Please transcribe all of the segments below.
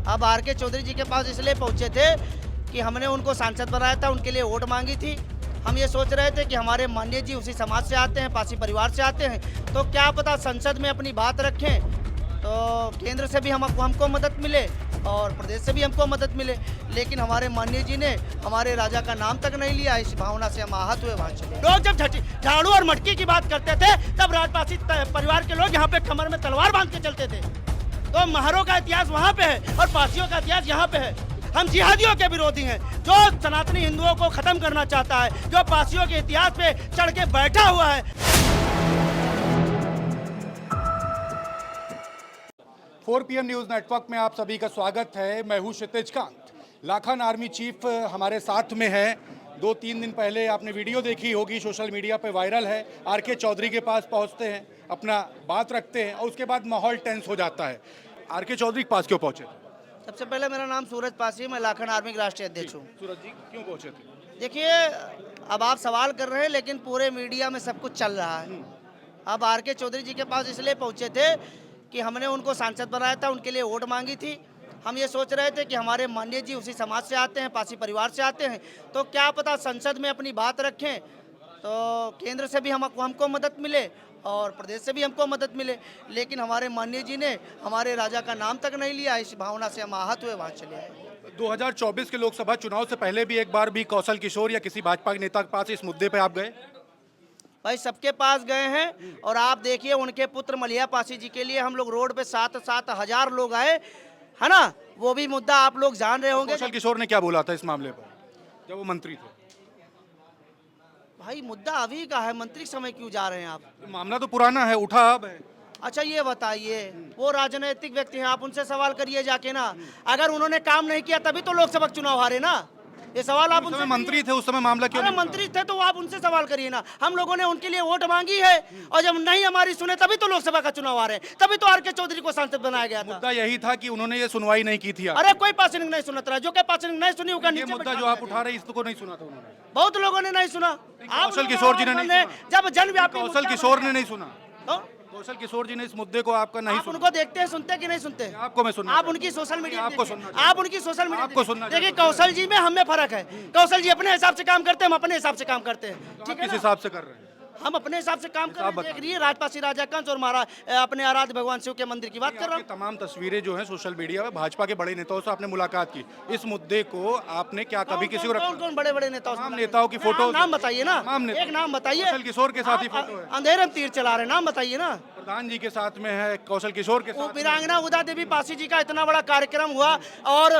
अब आर के चौधरी जी के पास इसलिए पहुंचे थे कि हमने उनको सांसद बनाया था, उनके लिए वोट मांगी थी। हम ये सोच रहे थे कि हमारे माननीय जी उसी समाज से आते हैं, पासी परिवार से आते हैं, तो क्या पता संसद में अपनी बात रखें तो केंद्र से भी हमको मदद मिले और प्रदेश से भी हमको मदद मिले। लेकिन हमारे माननीय जी ने हमारे राजा का नाम तक नहीं लिया। इस भावना से हम आहत हुए वहाँ चले। लोग जब झाड़ू और मटकी की बात करते थे तब राजपासी परिवार के लोग यहाँ पे कमर में तलवार बांध के चलते थे। तो महरों का इतिहास वहाँ पे है और पासियों का इतिहास यहाँ पे है। हम जिहादियों के विरोधी हैं, जो सनातनी हिंदुओं को खत्म करना चाहता है, जो पासियों के इतिहास पे चढ़ के बैठा हुआ है। 4 PM न्यूज नेटवर्क में आप सभी का स्वागत है। मैं हूं क्षितिज कांत। लाखन आर्मी चीफ हमारे साथ में है। 2-3 दिन पहले आपने वीडियो देखी होगी, सोशल मीडिया पे वायरल है। आर के चौधरी के पास पहुंचते हैं, अपना बात रखते हैं और उसके बाद माहौल टेंस हो जाता है। आर के चौधरी के पास क्यों पहुंचे? सबसे पहले मेरा नाम सूरज पासी है, मैं लाखन आर्मी के राष्ट्रीय अध्यक्ष हूँ। सूरज जी क्यों पहुंचे थे? देखिए, अब आप सवाल कर रहे हैं लेकिन पूरे मीडिया में सब कुछ चल रहा है। अब आर के चौधरी जी के पास इसलिए पहुंचे थे कि हमने उनको सांसद बनाया था, उनके लिए वोट मांगी थी। हम ये सोच रहे थे कि हमारे माननीय जी उसी समाज से आते हैं, पासी परिवार से आते हैं, तो क्या पता संसद में अपनी बात रखें तो केंद्र से भी हमको मदद मिले और प्रदेश से भी हमको मदद मिले। लेकिन हमारे माननीय जी ने हमारे राजा का नाम तक नहीं लिया। इस भावना से हम आहत हुए वहाँ चले आए। 2024 के लोकसभा चुनाव से पहले भी एक बार भी कौशल किशोर या किसी भाजपा के नेता के पास इस मुद्दे पे आप गए? भाई सबके पास गए हैं और आप देखिए उनके पुत्र मलिया पासी जी के लिए हम लोग रोड पे 7-7 हजार लोग आए, है ना। वो भी मुद्दा आप लोग जान रहे होंगे। कौशल किशोर ने क्या बोला था इस मामले पर जब वो मंत्री थे? भाई मुद्दा अभी का है, मंत्री समय क्यों जा रहे हैं आप? मामला तो पुराना है, उठा अब है। अच्छा ये बताइए, वो राजनीतिक व्यक्ति हैं, आप उनसे सवाल करिए जाके ना। अगर उन्होंने काम नहीं किया तभी तो लोकसभा चुनाव हारे ना। ये सवाल आप उनसे मंत्री थे उस समय, मामला क्यों? अरे मंत्री थे तो आप उनसे सवाल करिए ना। हम लोगों ने उनके लिए वोट मांगी है और जब नहीं हमारी सुने तभी तो लोकसभा का चुनाव आ रहे हैं, तभी तो आर के चौधरी को सांसद बनाया गया था। मुद्दा यही था कि उन्होंने ये सुनवाई नहीं की थी। अरे कोई पासिंग नहीं सुनता रहा, जो के पासिंग नहीं सुनी होगा। ये मुद्दा जो आप उठा रहे हैं इसको नहीं सुना था उन्होंने? बहुत लोगों ने नहीं सुना। कौशल किशोर जी ने नहीं सुना। जब जनव्यापी कौशल किशोर ने नहीं सुना। तो कौशल किशोर जी ने इस मुद्दे को आपका नहीं आप उनको देखते हैं, सुनते कि नहीं सुनते? आपको मैं सुनना, आप उनकी सोशल मीडिया आपको देखिए। सुनना, आप उनकी सोशल मीडिया आपको सुनना। देखिए, कौशल जी में हमें फर्क है। कौशल जी अपने हिसाब से काम करते हैं, हम अपने हिसाब से काम करते हैं। ठीक है, किस हिसाब से कर रहे हैं? हम अपने हिसाब से काम कर रहे हैं। देख रही है राजपासी राजा कंस और महाराज अपने आराध्य भगवान शिव के मंदिर की बात कर रहा हूँ। तमाम तस्वीरें जो हैं सोशल मीडिया में, भाजपा के बड़े नेताओं से आपने मुलाकात की, इस मुद्दे को आपने क्या कभी किसी को? कौन बड़े बड़े नेताओं? तमाम नेताओं की फोटो, नाम बताइए ना, एक नाम बताइए। कौशल किशोर के साथ ही फोटो है। अंधेरे में तीर चला रहे, नाम बताइए ना। प्रधान जी के साथ में है, कौशल किशोर के साथ। वीरांगना उदा देवी पासी जी का इतना बड़ा कार्यक्रम हुआ और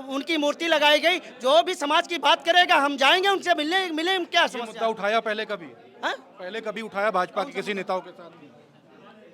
उनकी मूर्ति लगाई गई। जो भी समाज की बात करेगा हम जाएंगे उनसे मिले। क्या समस्या उठाया पहले कभी? है? पहले कभी उठाया भाजपा के किसी नेताओं के साथ?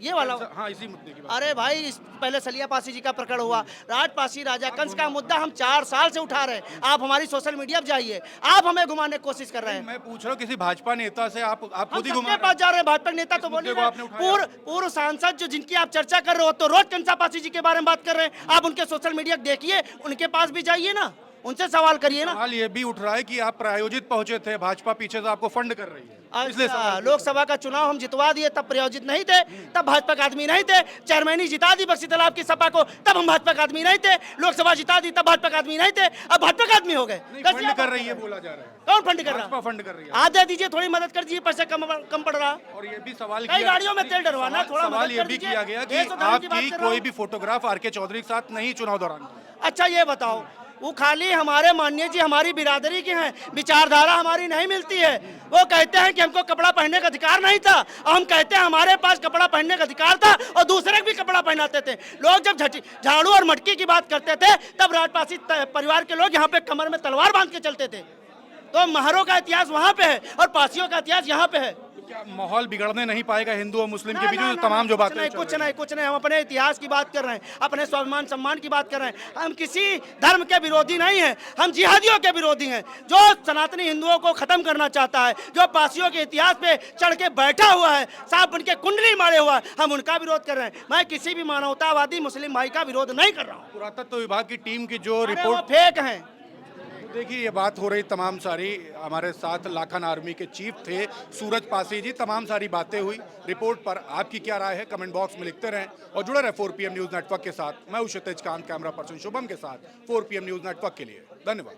ये वाला? हाँ, इसी मुद्दे की बात। अरे भाई, पहले सलिया पासी जी का प्रकरण हुआ, राजपासी राजा कंस का मुद्दा हम 4 साल से उठा रहे हैं। आप हमारी सोशल मीडिया पर जाइए, आप हमें घुमाने की कोशिश कर रहे हैं। मैं पूछ रहा हूँ किसी भाजपा नेता से, आप खुद ही घुमा पास जा रहे हैं। भाजपा नेता तो बोलिए, पूर्व सांसद जो जिनकी आप चर्चा कर रहे हो तो रोज कंसा पासी जी के बारे में बात कर रहे हैं। आप उनके सोशल मीडिया देखिए, उनके पास भी जाइए ना, उनसे सवाल करिए ना। सवाल ये भी उठ रहा है कि आप प्रायोजित पहुंचे थे, भाजपा पीछे से आपको फंड कर रही है, इसलिए लोकसभा का चुनाव हम जितवा दिए तब प्रायोजित नहीं थे, तब भाजपा का आदमी नहीं थे। चेयरमैनी जिता दी बक्सी तालाब की सपा को, तब हम भाजपा का आदमी नहीं थे। लोकसभा जिता दी तब भाजपा का आदमी नहीं थे, अब भाजपा का आदमी हो गए। फंड कर रही है बोला जा रहा है। कौन फंड कर रहा है? फंड कर रही है। आप दे दीजिए, थोड़ी मदद कर दीजिए, पैसे कम पड़ रहा। और ये भी सवाल कई गाड़ियों में तेल डरवाना, थोड़ा सवाल ये भी किया गया कि आपकी कोई भी फोटोग्राफ आर के चौधरी के साथ नहीं चुनाव दौरान। अच्छा ये बताओ, वो खाली हमारे माननीय जी हमारी बिरादरी के हैं, विचारधारा हमारी नहीं मिलती है। वो कहते हैं कि हमको कपड़ा पहनने का अधिकार नहीं था, और हम कहते हैं हमारे पास कपड़ा पहनने का अधिकार था और दूसरे को भी कपड़ा पहनाते थे। लोग जब झाड़ू और मटकी की बात करते थे तब राजपासी परिवार के लोग यहाँ पे कमर में तलवार बांध के चलते थे। तो महरों का इतिहास वहाँ पे है और पासियों का इतिहास यहाँ पे है। क्या माहौल बिगड़ने नहीं पाएगा हिंदू और मुस्लिम के बीच में? तमाम जो बातें कुछ नहीं, हम अपने इतिहास की बात कर रहे हैं, अपने स्वाभिमान सम्मान की बात कर रहे हैं। हम किसी धर्म के विरोधी नहीं हैं, हम जिहादियों के विरोधी हैं। जो सनातनी हिंदुओं को खत्म करना चाहता है, जो पासियों के इतिहास पे चढ़ के बैठा हुआ है, सांप उनके कुंडली मारे हुआ है, हम उनका विरोध कर रहे हैं। मैं किसी भी मानवतावादी मुस्लिम भाई का विरोध नहीं कर रहा हूँ। पुरातत्व विभाग की टीम की जो रिपोर्ट फेक है, देखिए ये बात हो रही तमाम सारी, हमारे साथ लाखन आर्मी के चीफ थे सूरज पासी जी, तमाम सारी बातें हुई। रिपोर्ट पर आपकी क्या राय है कमेंट बॉक्स में लिखते रहें और जुड़े रहे 4 PM न्यूज़ नेटवर्क के साथ। मैं हूं क्षितिज कांत, कैमरा पर्सन शुभम के साथ 4 PM न्यूज़ नेटवर्क के लिए धन्यवाद।